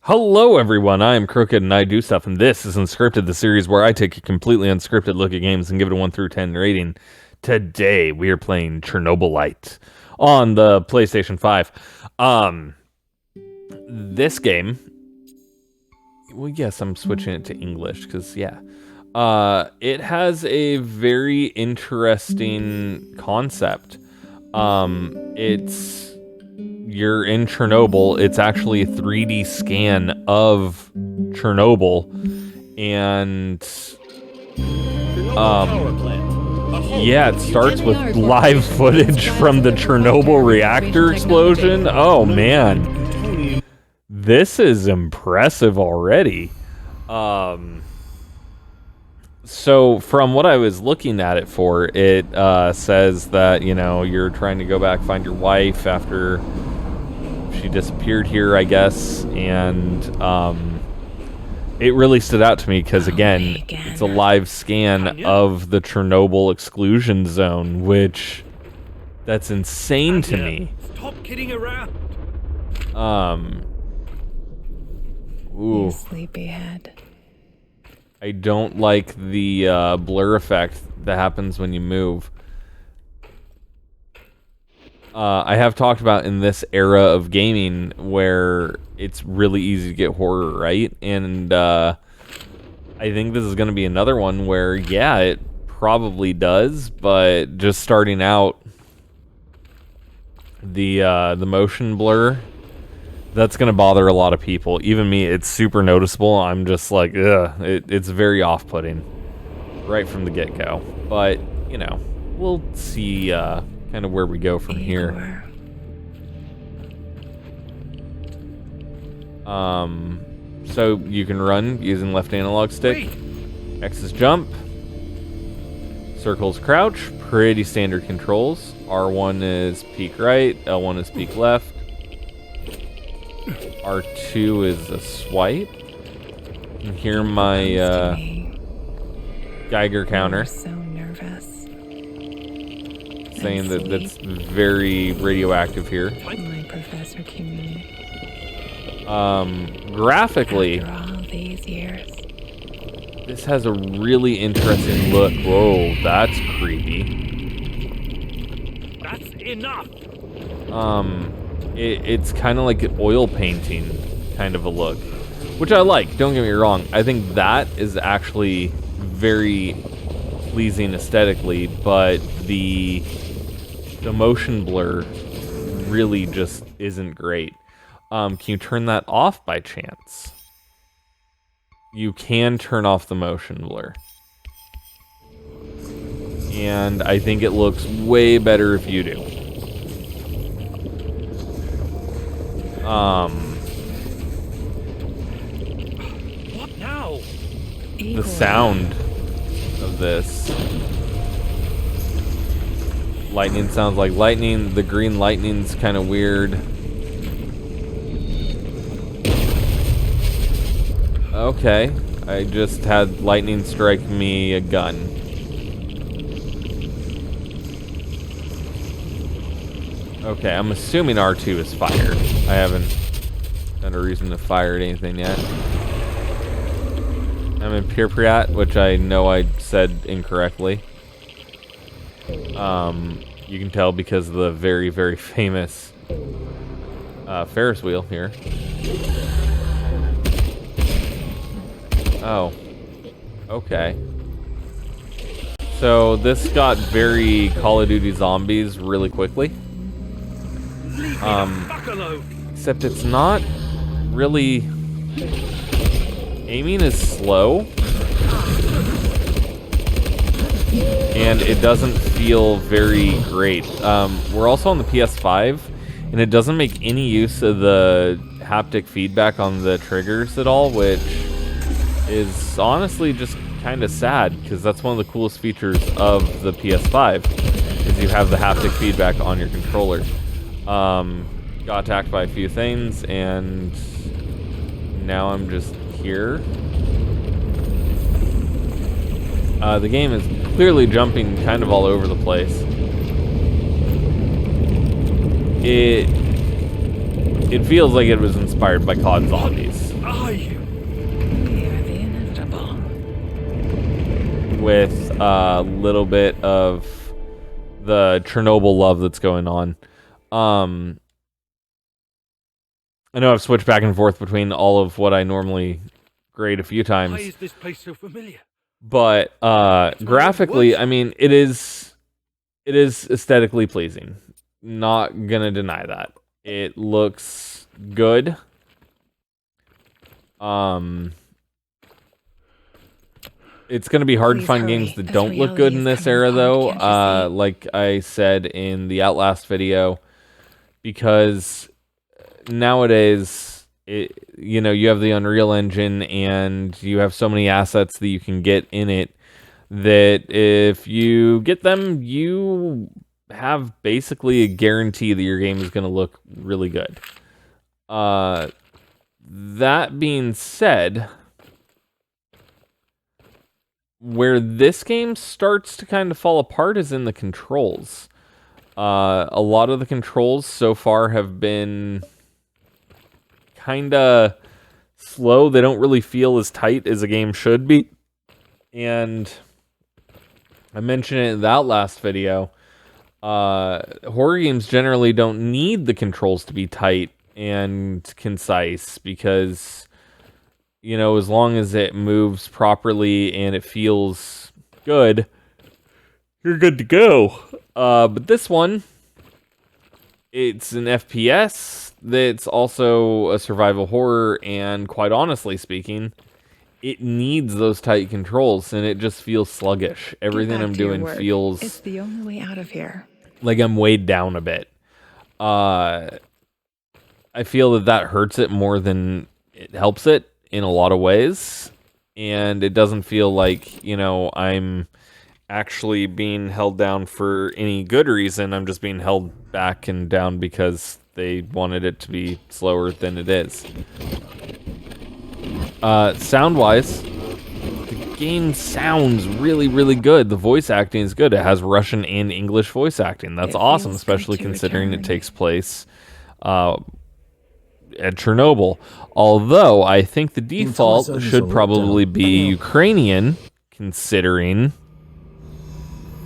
Hello, everyone. I am Krooked, and I do stuff, and this is Unscripted, the series where I take a completely unscripted look at games and give it a 1 through 10 rating. Today, we are playing Chernobylite on the PlayStation 5. This game... Well, yes, I'm switching it to English, because, yeah. It has a very interesting concept. You're in Chernobyl. It's actually a 3D scan of Chernobyl, and yeah, it starts with live footage from the Chernobyl reactor explosion. Oh man, this is impressive already. So from what I was looking at it for, it says that, you know, you're trying to go back, find your wife after she disappeared here, I guess, and it really stood out to me because, again, it's a live scan of the Chernobyl exclusion zone, which, that's insane to me. Stop kidding around. Ooh. Sleepyhead. I don't like the blur effect that happens when you move. I have talked about in this era of gaming where it's really easy to get horror, right? And I think this is going to be another one where, yeah, it probably does, but just starting out, the motion blur, that's going to bother a lot of people. Even me, it's super noticeable. I'm just like, ugh, it's very off-putting right from the get-go. But, you know, we'll see kind of where we go from here. So you can run using left analog stick. X is jump. Circle's crouch. Pretty standard controls. R1 is peek right. L1 is peek left. R2 is a swipe. You can hear my Geiger counter. So nervous. Saying that that's very radioactive here. My Professor Kimi. Graphically, After all these years. this has a really interesting look. Whoa, that's creepy. That's enough. It's kind of like an oil painting kind of a look, which I like. Don't get me wrong. I think that is actually very pleasing aesthetically, but the motion blur really just isn't great. Can you turn that off by chance? You can turn off the motion blur. And I think it looks way better if you do. What now? The sound of this. Lightning sounds like lightning. The green lightning's kind of weird. Okay, I just had lightning strike me a gun. Okay, I'm assuming R2 is fired. I haven't had a reason to fire at anything yet. I'm in Pripyat, which I know I said incorrectly. You can tell because of the very, very famous Ferris wheel here. Oh. Okay. So this got very Call of Duty Zombies really quickly. Except it's not really... Aiming is slow. And it doesn't feel very great. We're also on the PS5, and it doesn't make any use of the haptic feedback on the triggers at all, which is honestly just kind of sad, because that's one of the coolest features of the PS5, is you have the haptic feedback on your controller. Got attacked by a few things, and now I'm just here. The game is clearly jumping kind of all over the place. It feels like it was inspired by COD Zombies. with a little bit of the Chernobyl love that's going on. I know I've switched back and forth between all of what I normally grade a few Why times, is this place so familiar? but graphically, I mean, it is aesthetically pleasing. Not gonna deny that. It looks good. It's gonna be hard to Please find hurry. games that This don't look good reality in is this coming era, apart, though. can't you see? Like I said in the Outlast video, because nowadays, you know, you have the Unreal Engine and you have so many assets that you can get in it that if you get them, you have basically a guarantee that your game is going to look really good. That being said, where this game starts to kind of fall apart is in the controls. A lot of the controls so far have been kind of slow. They don't really feel as tight as a game should be. And I mentioned it in the Outlast video. Horror games generally don't need the controls to be tight and concise because, you know, as long as it moves properly and it feels good, you're good to go. But this one, it's an FPS that's also a survival horror, and quite honestly speaking, it needs those tight controls, and it just feels sluggish. Everything I'm doing It's feels the only way out of here. like I'm weighed down a bit. I feel that hurts it more than it helps it in a lot of ways, and it doesn't feel like, you know, I'm actually being held down for any good reason. I'm just being held back and down because they wanted it to be slower than it is. Sound-wise, the game sounds really, really good. The voice acting is good. It has Russian and English voice acting. That's It awesome, feels especially good to considering it return. takes place at Chernobyl. Although, I think the default zone is should on probably lockdown. be Ukrainian, considering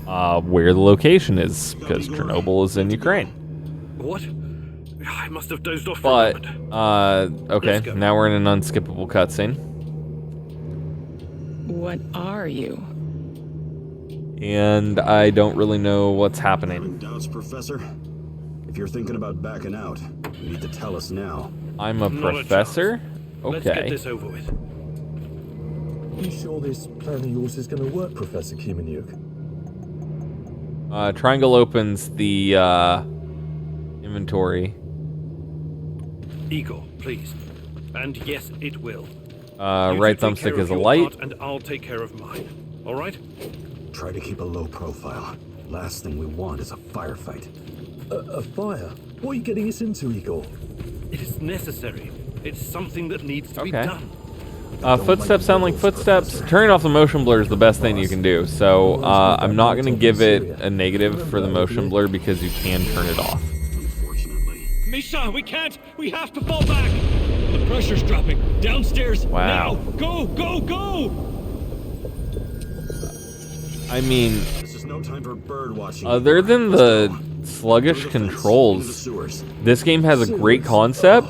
where the location is, because Chernobyl is in Ukraine. What? I must have dozed off for a But, moment. okay, Let's go. now we're in an unskippable cutscene. What are you? And I don't really know what's happening. Having doubts, Professor? If you're thinking about backing out, you need to tell us now. I'm a Not a professor? Let's get Okay. this over with. You sure this plan of yours is going to work, Professor Kimenyuk? Triangle opens the inventory. Igor, please. And yes, it will. Right two take care thumbstick of is a your light. part, and I'll take care of mine. All right? Try to keep a low profile. Last thing we want is a firefight. A fire? What are you getting us into, Igor? It is necessary. It's something that needs to be Okay. done. Footsteps sound like footsteps. Turning off the motion blur is the best thing you can do. So I'm not going to give it a negative for the motion blur because you can turn it off. Unfortunately. Misha, we can't! We have to fall back! The pressure's dropping. Downstairs! Wow. Now! Go, go, go! I mean, This is no time for bird watching. other than Let's the go. sluggish Through the fence, into the controls, sewers. this game has a great concept,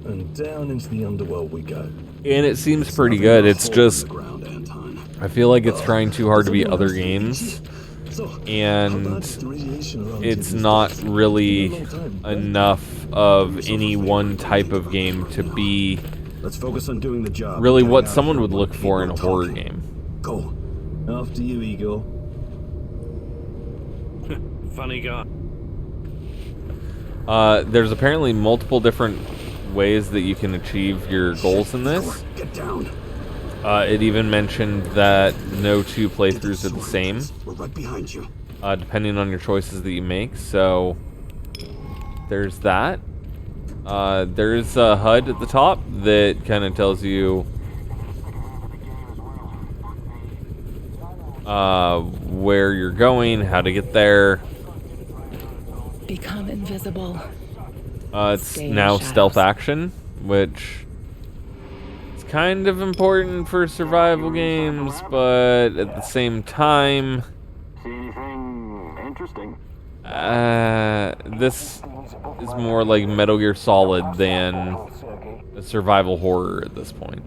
And down into the underworld we go. and it seems It's pretty nothing but good. a It's hole in just, the ground, Anton. I feel like it's trying too hard to be Someone other else games, So, how and bad is the radiation around it's here these not days? really Been a long time, right? enough of any one type of game to be Let's focus on doing the job. really and what getting out someone here would when look for in a people are horror talking. game. Go. After you, Igor. Funny guy. There's apparently multiple different ways that you can achieve your goals in this. Igor, get down. It even mentioned that no two playthroughs are the same, We're right behind you. depending on your choices that you make. So there's that. There's a HUD at the top that kind of tells you where you're going, how to get there. Become invisible. It's Stay in now shadows. stealth action, which is kind of important for survival games, but at the same time, See anything interesting? this is more like Metal Gear Solid than a survival horror at this point.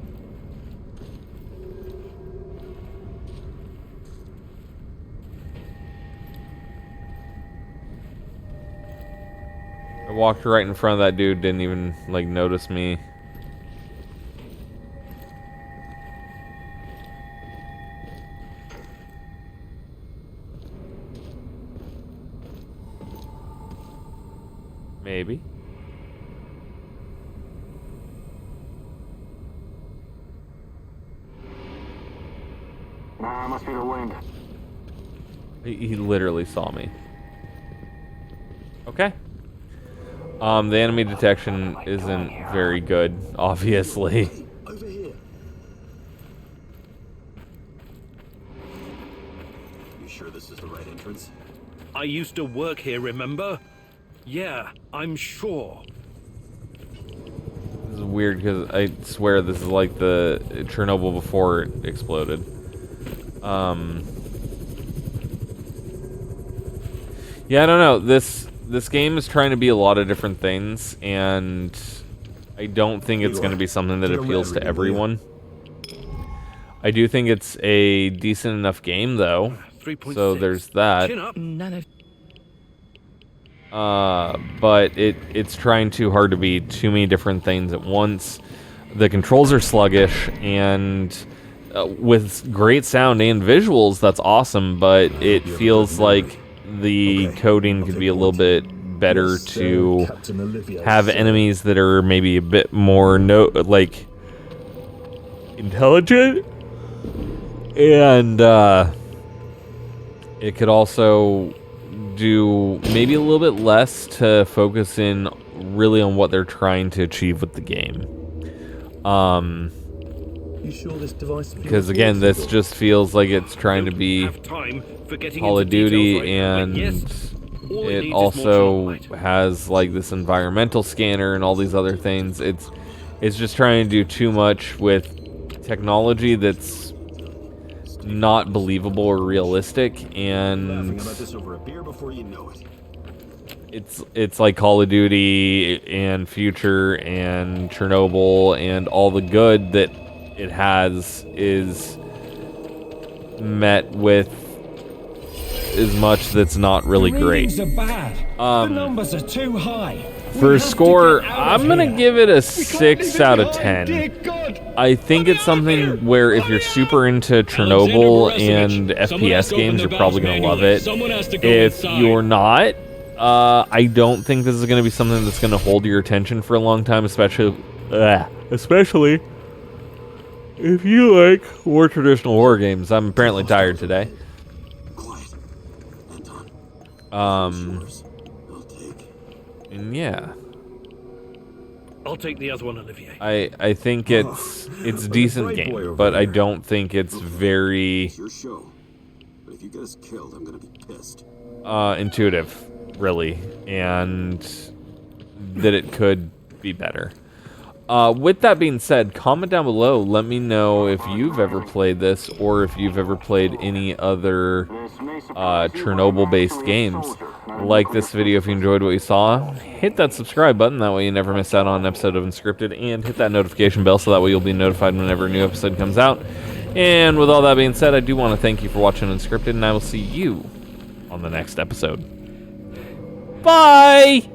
I walked right in front of that dude, didn't even like notice me. Maybe. Nah, must be the wind. He literally saw me. Okay. The enemy detection isn't very good, obviously. Over here. You sure this is the right entrance? I used to work here, remember? Yeah, I'm sure. This is weird because I swear this is like the Chernobyl before it exploded. Yeah, I don't know. This game is trying to be a lot of different things, and I don't think it's going to be something that appeals to everyone. I do think it's a decent enough game, though. 3.6. So there's that. Chin up. None of But it's trying too hard to be too many different things at once. The controls are sluggish, and with great sound and visuals, that's awesome, but it feels like the coding could be a little bit better to have enemies that are maybe a bit more intelligent, and it could also do maybe a little bit less to focus in really on what they're trying to achieve with the game. You sure this device? Because again, this just feels like it's trying to be Have time for getting Call into of Duty, details right now, but and yes, all it needs is also more Chernobylite. has like this environmental scanner and all these other things. It's just trying to do too much with technology that's not believable or realistic, Laughing and about this over a beer before you know it. it's like Call of Duty and Future and Chernobyl, and all the good that it has is met with as much that's not really great. The readings are bad. The numbers are too high. For We a have to score, get out of I'm gonna here. give it a We can't 6 leave it out of behind, 10. dear God. I think it's something where if you're super into Chernobyl and FPS games, you're probably gonna love it. If you're not, I don't think this is gonna be something that's gonna hold your attention for a long time, especially if you like more traditional horror games. I'm apparently tired today. Quiet. Anton. Um, I'll take. and yeah, I'll take the other one, Olivier. I think it's a decent bright boy game, over but I there. don't think it's very It's your show. But if you get us killed, I'm gonna be pissed. intuitive, really, and that it could be better. With that being said, comment down below. Let me know if you've ever played this, or if you've ever played any other Chernobyl-based games. Like this video if you enjoyed what you saw. Hit that subscribe button, that way you never miss out on an episode of Unscripted, and hit that notification bell so that way you'll be notified whenever a new episode comes out. And with all that being said, I do want to thank you for watching Unscripted, and I will see you on the next episode. Bye!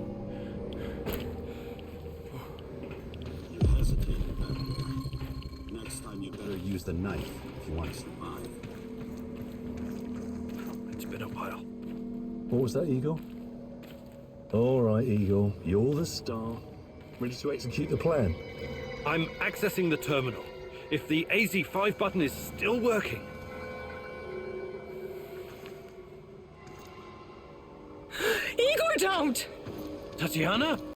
You hesitated, then. Next time you better use the knife if you want to survive. It's been a while. What was that, Eagle? All right, Eagle. You're the star. Ready to execute the plan? I'm accessing the terminal. If the AZ5 button is still working. Igor, don't! Tatiana?